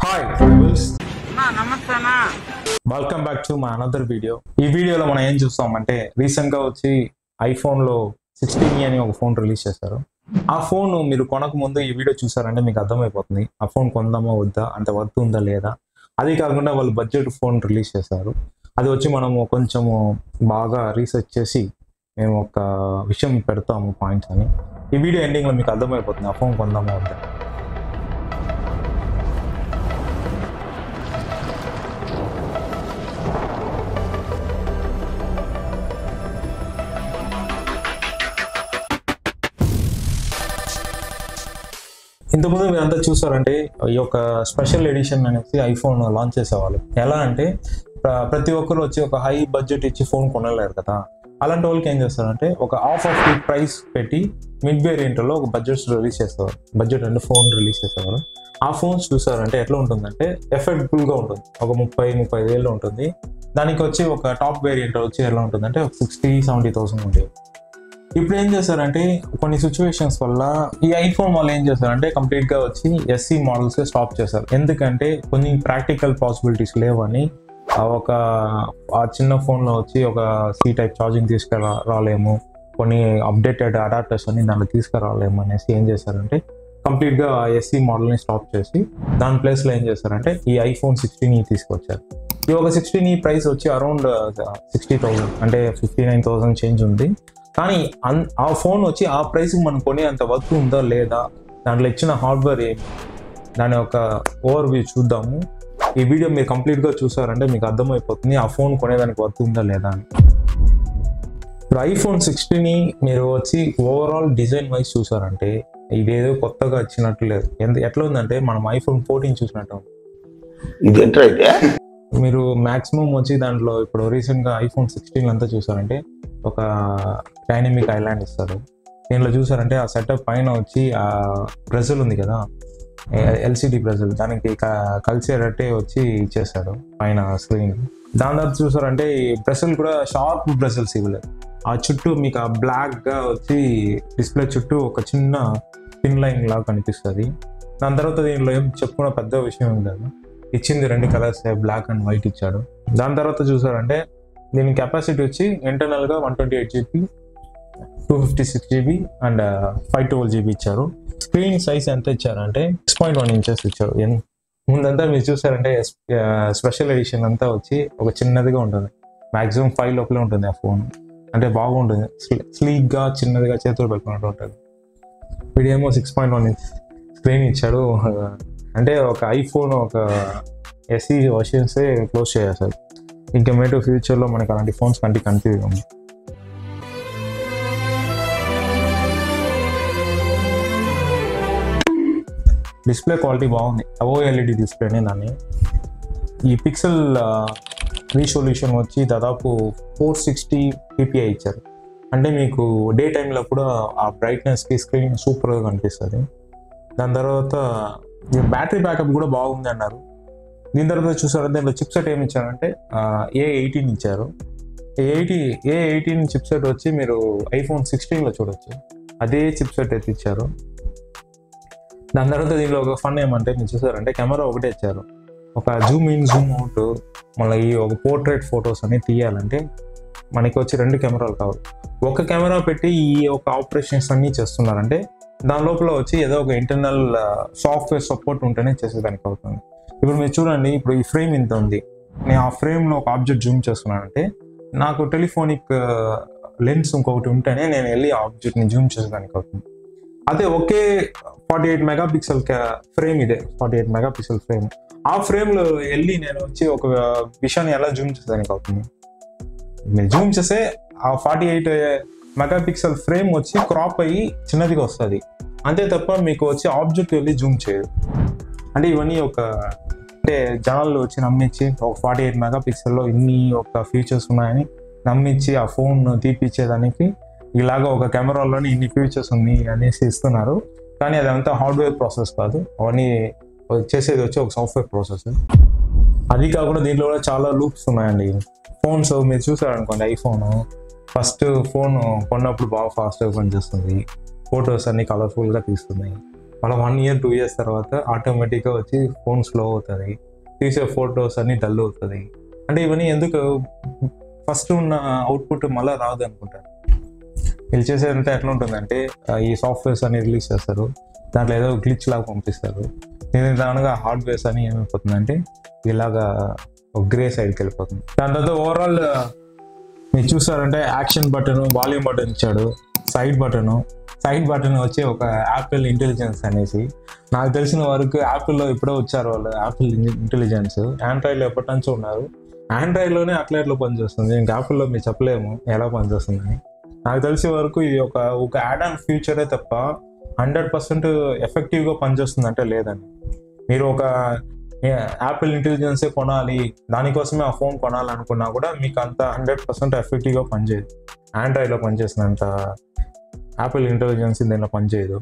Hi friends. నమస్తే. Welcome back to my another video. ఈ వీడియోలో మనం ఏం చూస్తామంటే రీసెంట్ గా వచ్చి ఐఫోన్ లో 16e అని ఒక ఫోన్ రిలీజ్ చేశారు. ఆ ఫోన్ మీరు కొనక ముందు ఈ వీడియో చూసారంటే మీకు అర్థమైపోతుంది ఆ ఫోన్ కొందామా వద్దా, అంత వర్త్ ఉందా లేదా. అది కాకుండా వాళ్ళు బడ్జెట్ ఫోన్ రిలీజ్ చేశారు. అది వచ్చి మనము కొంచెము బాగా రీసెర్చ్ చేసి మేము ఒక విషయం పెడతాము పాయింట్స్ అని. ఈ వీడియో ఎండింగ్ లో మీకు అర్థమైపోతుంది ఆ ఫోన్ కొందామా వద్దా. ఇంతకుముందు మీరు అంతా చూసారంటే ఈ యొక్క స్పెషల్ ఎడిషన్ అనేసి ఐఫోన్ లాంచ్ చేసేవాళ్ళు. ఎలా అంటే ప్రతి ఒక్కరు వచ్చి ఒక హై బడ్జెట్ ఇచ్చి ఫోన్ కొనలేరు కదా. అలాంటి వాళ్ళకి ఏం చేస్తారంటే ఒక హాఫ్ ఆఫ్ ది ప్రైస్ పెట్టి మిడ్ వేరియంట్లో ఒక బడ్జెట్ రిలీజ్ చేసేవారు. బడ్జెట్ అంటే ఫోన్ రిలీజ్ చేసేవారు. ఆ ఫోన్స్ చూసారంటే ఎట్లా ఉంటుందంటే ఎఫెక్ట్ఫుల్గా ఉంటుంది. ఒక 30-35 వేలు ఉంటుంది. దానికి వచ్చి ఒక టాప్ వేరియంట్ వచ్చి ఎలా ఉంటుందంటే ఒక 60-70,000 ఉండేవి. ఇప్పుడు ఏం చేశారంటే కొన్ని సిచ్యువేషన్స్ వల్ల ఈ ఐఫోన్ వాళ్ళు ఏం చేశారంటే కంప్లీట్గా వచ్చి ఎస్సీ మోడల్స్ స్టాప్ చేశారు. ఎందుకంటే కొన్ని ప్రాక్టికల్ పాసిబిలిటీస్ లేవని ఆ చిన్న ఫోన్లో వచ్చి ఒక సి టైప్ ఛార్జింగ్ తీసుకురాలేము, కొన్ని అప్డేటెడ్ అడాప్టర్స్ అని దాంట్లో తీసుకురాలేము అనేసి ఏం చేశారంటే కంప్లీట్గా ఎస్సీ మోడల్ని స్టాప్ చేసి దాని ప్లేస్లో ఏం చేశారంటే ఈ ఐఫోన్ 16e తీసుకొచ్చారు. ఈ ఒక 16e ప్రైస్ వచ్చి అరౌండ్ 60,000 అంటే 59,000 చేంజ్ ఉంది. కానీ ఆ ఫోన్ వచ్చి ఆ ప్రైస్కి మనం కొని అంత వర్త్ ఉందా లేదా, దాంట్లో ఇచ్చిన హార్డ్వేర్ ఏమి, దాని యొక్క ఓవర్ వ్యూ చూద్దాము. ఈ వీడియో మీరు కంప్లీట్గా చూసారంటే మీకు అర్థమైపోతుంది ఆ ఫోన్ కొనేదానికి వర్త్ ఉందా లేదా అని. ఇప్పుడు ఐఫోన్ 16e మీరు వచ్చి ఓవరాల్ డిజైన్ వైజ్ చూసారంటే ఇదేదో కొత్తగా వచ్చినట్టు లేదు. ఎట్లా ఉందంటే మనం ఐఫోన్ 14 చూసినట్టు. మీరు మ్యాక్సిమం వచ్చి దాంట్లో ఇప్పుడు రీసెంట్గా ఐఫోన్ 16 అంతా చూసారంటే ఒక డైనమిక్ ఐలాండ్ ఇస్తారు. దీంట్లో చూసారంటే ఆ సెటప్ పైన వచ్చి ఆ బ్రెజల్ ఉంది కదా, ఎల్సిడి బ్రెజల్, దానికి కలిసేటట్టే వచ్చి ఇచ్చేస్తాడు పైన స్క్రీన్. దాని తర్వాత చూసారంటే ఈ బ్రెజల్ కూడా షార్ప్ బ్రెజల్స్ ఇవ్వలేదు. ఆ చుట్టూ మీకు ఆ బ్లాక్గా వచ్చి డిస్ప్లే చుట్టూ ఒక చిన్న థిన్ లైన్ లాగా కనిపిస్తుంది. దాని తర్వాత దీంట్లో ఏం చెప్పుకున్న పెద్ద విషయం ఏం లేదు, ఇచ్చింది 2 కలర్స్ బ్లాక్ అండ్ వైట్ ఇచ్చాడు. దాని తర్వాత చూసారంటే దీని కెపాసిటీ వచ్చి ఇంటర్నల్గా 128GB, 256GB అండ్ 512GB ఇచ్చారు. స్క్రీన్ సైజ్ ఎంత ఇచ్చారంటే 6.1 ఇంచెస్ ఇచ్చారు. ముందంతా మీరు చూసారంటే స్పెషల్ ఎడిషన్ అంతా వచ్చి ఒక చిన్నదిగా ఉంటుంది, మ్యాక్సిమం 5 లోపలే ఉంటుంది ఆ ఫోన్. అంటే బాగుంటుంది, స్లీక్గా చిన్నదిగా చేతులు పెట్టుకున్నట్టు ఉంటుంది. వీడేమో 6.1 ఇంచ్ స్క్రీన్ ఇచ్చాడు. అంటే ఒక ఐఫోన్ ఒక ఎస్సీ వర్షన్సే క్లోజ్ చేయాలి. ఇంకా మేటో ఫ్యూచర్లో మనకు అలాంటి ఫోన్స్ కంటే కనిపించదు. డిస్ప్లే క్వాలిటీ బాగుంది, OLED డిస్ప్లేనే. దాన్ని ఈ పిక్సెల్ రీసొల్యూషన్ వచ్చి దాదాపు 460 ppi ఇచ్చారు. అంటే మీకు డే టైంలో కూడా ఆ బ్రైట్నెస్కి స్క్రీన్ సూపర్గా కనిపిస్తుంది. దాని తర్వాత బ్యాటరీ బ్యాకప్ కూడా బాగుంది అన్నారు. దీని తర్వాత చూసారంటే దీంట్లో చిప్సెట్ ఏమి ఇచ్చారంటే A18 ఇచ్చారు. A18 చిప్సెట్ వచ్చి మీరు ఐఫోన్ 16లో చూడొచ్చు, అదే చిప్సెట్ అయితే ఇచ్చారు. దాని తర్వాత దీనిలో ఒక ఫన్ ఏమంటే మీరు చూసారంటే కెమెరా ఒకటే ఇచ్చారు. ఒక జూమ్ ఇన్ జూమ్ అవుట్, మళ్ళీ ఈ ఒక పోర్ట్రేట్ ఫొటోస్ అని తీయాలంటే మనకి వచ్చి 2 కెమెరాలు కావాలి. ఒక కెమెరా పెట్టి ఈ ఒక ఆపరేషన్స్ అన్నీ చేస్తున్నారంటే దాని లోపల వచ్చి ఏదో ఒక ఇంటర్నల్ సాఫ్ట్వేర్ సపోర్ట్ ఉంటేనే చేసేదానికి అవుతుంది. ఇప్పుడు మీరు చూడండి, ఇప్పుడు ఈ ఫ్రేమ్ ఇంత ఉంది, నేను ఆ ఫ్రేమ్లో ఒక ఆబ్జెక్ట్ జూమ్ చేస్తున్నానంటే నాకు టెలిఫోనిక్ లెన్స్ ఇంకొకటి ఉంటేనే నేను వెళ్ళి ఆ ఆబ్జెక్ట్ని జూమ్ చేసేదానికి అవుతుంది. అదే ఒకే 48 మెగాపిక్సెల్ ఫ్రేమ్, ఇదే 48 మెగాపిక్సెల్ ఫ్రేమ్, ఆ ఫ్రేమ్లో వెళ్ళి నేను వచ్చి ఒక విషయాన్ని ఎలా జూమ్ చేసేదానికి అవుతుంది. మీరు జూమ్ చేసే ఆ 48 మెగాపిక్సెల్ ఫ్రేమ్ వచ్చి క్రాప్ అయ్యి చిన్నదిగా వస్తుంది, అంతే తప్ప మీకు వచ్చి ఆబ్జెక్ట్ వెళ్ళి జూమ్ చేయదు. అంటే ఇవన్నీ అంటే జనాలు వచ్చి నమ్మించి ఒక 48 మెగాపిక్సెల్లో ఇన్ని ఒక ఫీచర్స్ ఉన్నాయని నమ్మించి ఆ ఫోన్ తీపిచ్చేదానికి ఇలాగ ఒక కెమెరాలోని ఇన్ని ఫీచర్స్ ఉన్నాయి అనేసి ఇస్తున్నారు. కానీ అదంతా హార్డ్వేర్ ప్రాసెస్ కాదు, అవన్నీ చేసేది వచ్చి ఒక సాఫ్ట్వేర్ ప్రాసెస్. అది కాకుండా దీంట్లో కూడా చాలా లూప్స్ ఉన్నాయండి. ఫోన్స్ మీరు చూసారనుకోండి, ఐఫోన్ ఫస్ట్ ఫోన్ కొన్నప్పుడు బాగా ఫాస్ట్గా పనిచేస్తుంది, ఫొటోస్ అన్ని కలర్ఫుల్గా తీస్తుంది, మళ్ళీ 1 year 2 years తర్వాత ఆటోమేటిక్గా వచ్చి ఫోన్ స్లో అవుతుంది, తీసే ఫొటోస్ అన్నీ డల్ అవుతుంది. అంటే ఇవన్నీ ఎందుకు ఫస్ట్ ఉన్న అవుట్పుట్ మళ్ళీ రాదు అనుకుంటారు. వీళ్ళు చేసేదంటే ఎట్లా ఉంటుందంటే ఈ సాఫ్ట్వేర్స్ అన్ని రిలీజ్ చేస్తారు, దాంట్లో ఏదో గ్లిచ్ లాగా పంపిస్తారు. దానిగా హార్డ్వేర్స్ అని ఏమైపోతుందంటే ఇలాగా ఒక గ్రే సైడ్కి వెళ్ళిపోతుంది. దాని తర్వాత ఓవరాల్ మీరు చూసారంటే యాక్షన్ బటన్, వాల్యూమ్ బటన్ ఇచ్చాడు, సైడ్ బటన్ వచ్చి ఒక యాపిల్ ఇంటెలిజెన్స్ అనేసి. నాకు తెలిసిన వరకు యాపిల్లో ఎప్పుడో వచ్చారు వాళ్ళు, యాపిల్ ఇంటెలిజెన్స్. ఆండ్రాయిడ్లో ఎప్పటి నుంచో ఉన్నారు, ఆండ్రాయిడ్లోనే అట్లా పనిచేస్తుంది. ఇంకా యాపిల్లో మీరు చెప్పలేము ఎలా పనిచేస్తుందని. నాకు తెలిసే వరకు ఇది ఒక యాడ్ ఆన్ ఫ్యూచరే తప్ప 100% ఎఫెక్టివ్గా పనిచేస్తుంది అంటే లేదండి. మీరు ఒక యాపిల్ ఇంటెలిజెన్సే కొనాలి, దానికోసమే ఆ ఫోన్ కొనాలనుకున్నా కూడా మీకు అంత 100% ఎఫెక్టివ్గా పనిచేయదు. ఆండ్రాయిడ్లో పనిచేసినంత యాపిల్ ఇంటెలిజెన్స్ దీనిలో పనిచేయదు.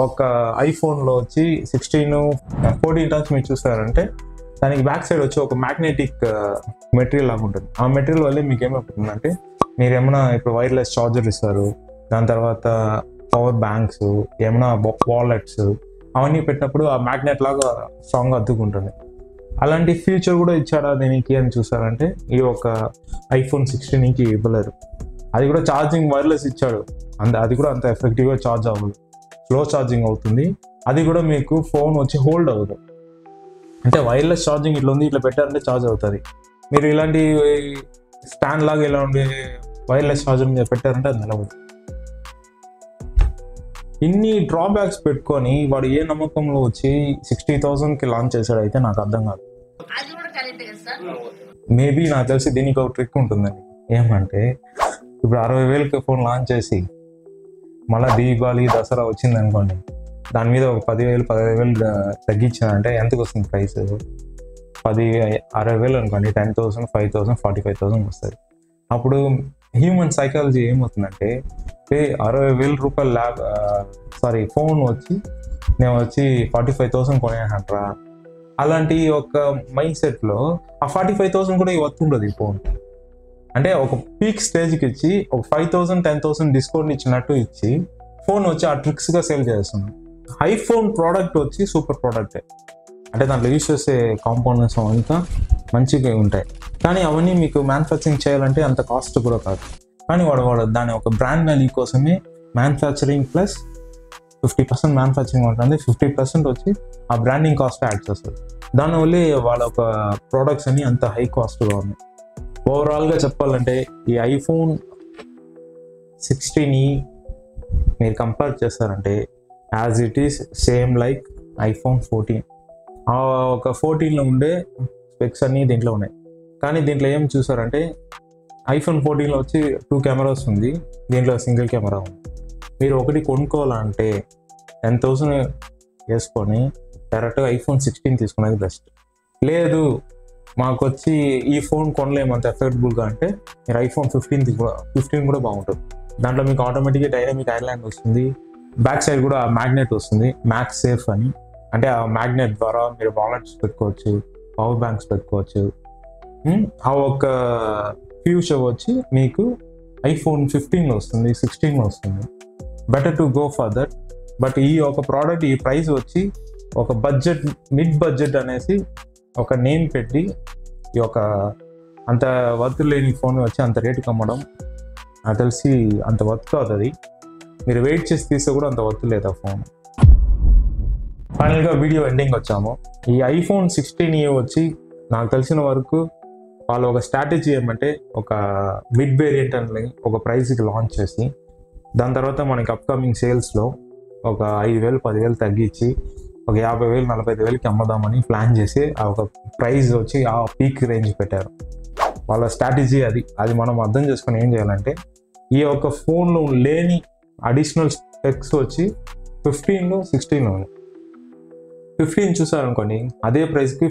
ఒక ఐఫోన్లో వచ్చి 14 టచ్ మీరు చూస్తారంటే దానికి బ్యాక్ సైడ్ వచ్చి ఒక మ్యాగ్నెటిక్ మెటీరియల్ లాగా ఉంటుంది. ఆ మెటీరియల్ వల్లే మీకు ఏమైపోతుందంటే మీరు ఏమైనా ఇప్పుడు వైర్లెస్ ఛార్జర్ ఇస్తారు, దాని తర్వాత పవర్ బ్యాంక్స్, ఏమైనా వాలెట్స్ అవన్నీ పెట్టినప్పుడు ఆ మ్యాగ్నెట్ లాగా స్ట్రాంగ్ అద్దుకుంటుంది. అలాంటి ఫ్యూచర్ కూడా ఇచ్చాడా దీనికి అని చూసారంటే ఈ ఒక iPhone 16కి ఇవ్వలేరు. అది కూడా ఛార్జింగ్ వైర్లెస్ ఇచ్చాడు, అది కూడా అంత ఎఫెక్టివ్గా ఛార్జ్ అవ్వదు, స్లో ఛార్జింగ్ అవుతుంది. అది కూడా మీకు ఫోన్ వచ్చి హోల్డ్ అవ్వదు. అంటే వైర్లెస్ ఛార్జింగ్ ఇట్లా ఉంది, ఇట్లా పెట్టారంటే ఛార్జ్ అవుతుంది. మీరు ఇలాంటి స్టాండ్ లాగా ఇలా ఉండే వైర్లెస్ ఛార్జర్ మీద పెట్టారంటే అది నిలవదు. ఇన్ని డ్రాబ్యాక్స్ పెట్టుకొని వాడు ఏ నమ్మకంలో వచ్చి 60,000కి లాంచ్ చేశాడు అయితే నాకు అర్థం కాదు. మేబీ నాకు తెలిసి దీనికి ఒక ట్రిక్ ఉంటుందండి. ఏమంటే ఇప్పుడు 60,000కి ఫోన్ లాంచ్ చేసి మళ్ళీ దీపావళి దసరా వచ్చింది అనుకోండి, దాని మీద ఒక 10,000 15,000 తగ్గించానంటే ఎంతకు వస్తుంది ప్రైస్? 60,000 అనుకోండి, 10,000 5,000 45,000 వస్తుంది. అప్పుడు హ్యూమన్ సైకాలజీ ఏమవుతుందంటే 60,000 రూపాయలు ఫోన్ వచ్చి నేను వచ్చి 45,000 కొనేయంట్రా, అలాంటి ఒక మైండ్ సెట్లో ఆ 45,000 కూడా వస్తుండదు ఈ ఫోన్. అంటే ఒక పీక్ స్టేజ్కి ఇచ్చి ఒక 5,000 10,000 డిస్కౌంట్ ఇచ్చినట్టు ఇచ్చి ఫోన్ వచ్చి ఆ ట్రిక్స్గా సేల్ చేస్తుంది. ఐఫోన్ ప్రోడక్ట్ వచ్చి సూపర్ ప్రోడక్టే, అంటే దాంట్లో యూస్ చేసే కాంపోనెంట్స్ అంతా మంచిగా ఉంటాయి, కానీ అవన్నీ మీకు మ్యానుఫ్యాక్చరింగ్ చేయాలంటే అంత కాస్ట్ కూడా కాదు. కానీ వాడు దాని ఒక బ్రాండ్ వాల్యూ కోసమే మ్యానుఫ్యాక్చరింగ్ ప్లస్ 50% మ్యానుఫ్యాక్చరింగ్ ఉంటుంది, 50% వచ్చి ఆ బ్రాండింగ్ కాస్ట్ యాడ్ చేస్తారు. దానివల్ల వాళ్ళ ఒక ప్రోడక్ట్స్ అన్ని అంత హై కాస్ట్గా ఉన్నాయి. ఓవరాల్గా చెప్పాలంటే ఈ iPhone 16 మీరు కంపేర్ చేస్తారంటే as it is same like iPhone 14. ఆ ఒక 14లో ఉండే స్పెక్స్ అన్నీ దీంట్లో ఉన్నాయి, కానీ దీంట్లో ఏం చూసారంటే iPhone 14లో వచ్చి 2 కెమెరాస్ ఉంది, దీంట్లో సింగిల్ కెమెరా ఉంది. మీరు ఒకటి కొనుక్కోవాలంటే 10,000 వేసుకొని డైరెక్ట్గా iPhone 16 తీసుకునేది బెస్ట్. లేదు మాకు వచ్చి ఈ ఫోన్ కొనలేమంత ఎఫెక్టబుల్గా అంటే మీరు iPhone 15 కూడా బాగుంటుంది. దాంట్లో మీకు ఆటోమేటిక్గా డైనమిక్ ఐలాండ్ వస్తుంది, బ్యాక్ సైడ్ కూడా మ్యాగ్నెట్ వస్తుంది, మ్యాక్స్ సేఫ్ అని. అంటే ఆ మ్యాగ్నెట్ ద్వారా మీరు వాలెట్స్ పెట్టుకోవచ్చు, పవర్ బ్యాంక్స్ పెట్టుకోవచ్చు. ఆ ఒక ఫ్యూచర్ వచ్చి మీకు iPhone 15 వస్తుంది, 16 వస్తుంది. Better to go for that. But ఈ ఒక ప్రోడక్ట్ ఈ ప్రైస్ వచ్చి ఒక బడ్జెట్, మిడ్ బడ్జెట్ అనేసి ఒక నేమ్ పెట్టి ఈ ఒక అంత వర్త్ లేని ఫోన్ వచ్చి అంత రేటుకి అమ్మడం నాకు తెలిసి అంత వర్త్ అవుతుంది. మీరు వెయిట్ చేసి తీస్తే కూడా అంత వర్త్ లేదు ఆ ఫోన్. ఫైనల్గా వీడియో ఎండింగ్ వచ్చాము. ఈ iPhone 16 వచ్చి నాకు తెలిసిన వరకు వాళ్ళు ఒక స్ట్రాటజీ ఏమంటే ఒక మిడ్ వేరియంట్ అని ఒక ప్రైస్కి లాంచ్ చేసి దాని తర్వాత మనకి అప్కమింగ్ సేల్స్లో ఒక 5,000 10,000 తగ్గించి ఒక 50,000 45,000కి అమ్మదామని ప్లాన్ చేసి ఆ ఒక ప్రైస్ వచ్చి ఆ పీక్ రేంజ్ పెట్టారు. వాళ్ళ స్ట్రాటజీ అది మనం అర్థం చేసుకొని ఏం చేయాలంటే ఈ యొక్క ఫోన్లో లేని అడిషనల్ స్పెక్స్ వచ్చి 15లో 16లో 15 చూసారనుకోండి, అదే ప్రైస్కి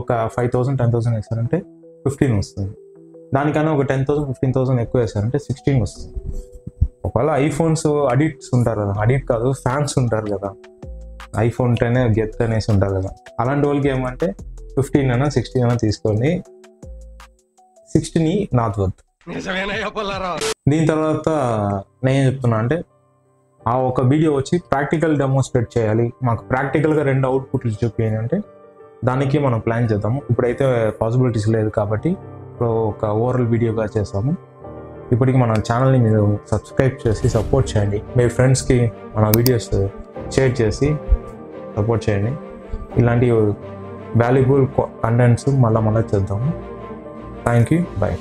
ఒక 5,000 10,000 వేసారంటే 15 వస్తుంది. దానికన్నా ఒక 10,000 15,000 ఎక్కువ వేసారంటే 16 వస్తుంది. ఒకవేళ ఐఫోన్స్ అడిక్ట్స్ ఉంటారు కదా, అడిక్ట్ కాదు ఫ్యాన్స్ ఉంటారు కదా, iPhone 10 గెత్ అనేసి ఉంటారు కదా, అలాంటి వాళ్ళకి ఏమంటే 15 అయినా 16 అయినా తీసుకోండి, 16 నాట్ వర్త్. దీని తర్వాత నేను చెప్తున్నా అంటే ఆ ఒక వీడియో వచ్చి ప్రాక్టికల్ డెమోన్స్ట్రేట్ చేయాలి, మాకు ప్రాక్టికల్గా 2 అవుట్పుట్లు చూపించాలి అంటే దానికి మనం ప్లాన్ చేద్దాము. ఇప్పుడైతే పాసిబిలిటీస్ లేదు కాబట్టి ఇప్పుడు ఒక ఓవరాల్ వీడియోగా చేస్తాము. ఇప్పటికి మన ఛానల్ని మీరు సబ్స్క్రైబ్ చేసి సపోర్ట్ చేయండి. మీ ఫ్రెండ్స్కి మన వీడియోస్ షేర్ చేసి సపోర్ట్ చేయండి. ఇలాంటి వాల్యుబుల్ కంటెంట్స్ మళ్ళీ చేద్దాము. Thank you. బై.